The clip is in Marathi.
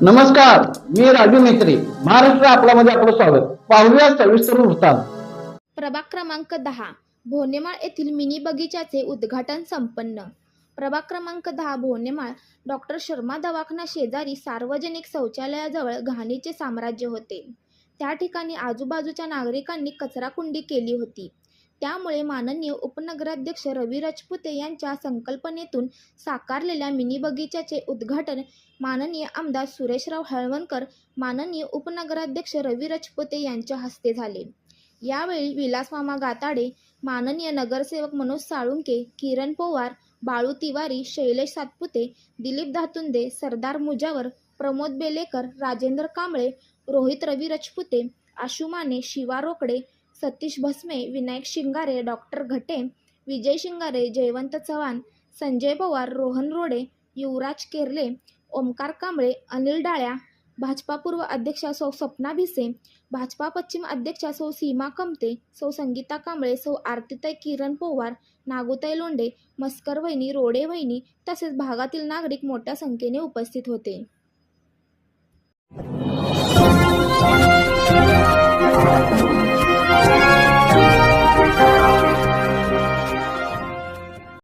नमस्कार, मी राजू मेत्री. महाराष्ट्र आपल्यामध्ये आपलं स्वागत. पाहूया सविस्तर वृत्तांत. प्रभाग क्रमांक 10 भोनेमाळ येथील मिनी बगीचाचे उद्घाटन संपन्न. प्रभाग क्रमांक 10 भोनेमाळ डॉक्टर शर्मा दवाखाना शेजारी सार्वजनिक शौचालयाजवळ घाणीचे साम्राज्य होते. त्या ठिकाणी आजूबाजूच्या नागरिकांनी कचराकुंडी केली होती. त्यामुळे माननीय उपनगराध्यक्ष रवी राजपुते यांच्या संकल्पनेतून साकारलेल्या मिनी बगीचाचे उद्घाटन माननीय आमदार सुरेशराव हळवणकर, माननीय उपनगराध्यक्ष रवी राजपुते यांच्या हस्ते झाले. यावेळी विलासमामा गाताडे, माननीय नगरसेवक मनोज साळुंके, किरण पवार, बाळू तिवारी, शैलेश सातपुते, दिलीप धातुंदे, सरदार मुजावर, प्रमोद बेलेकर, राजेंद्र कांबळे, रोहित रवी राजपुते, आशू माने, शिवा रोकडे, सतीश भस्मे, विनायक शिंगारे, डॉक्टर घटे, विजय शिंगारे, जयवंत चव्हाण, संजय पवार, रोहन रोडे, युवराज केरले, ओमकार कांबळे, अनिल डाळ्या, भाजपा पूर्व अध्यक्षा सौ सपना भिसे, भाजपा पश्चिम अध्यक्षा सौ सीमा कमते, सौ संगीता कांबळे, सौ आरतीताई किरण पवार, नागूताई लोंढे, मस्कर वहिनी, रोडे वहिनी तसेच भागातील नागरिक मोठ्या संख्येने उपस्थित होते.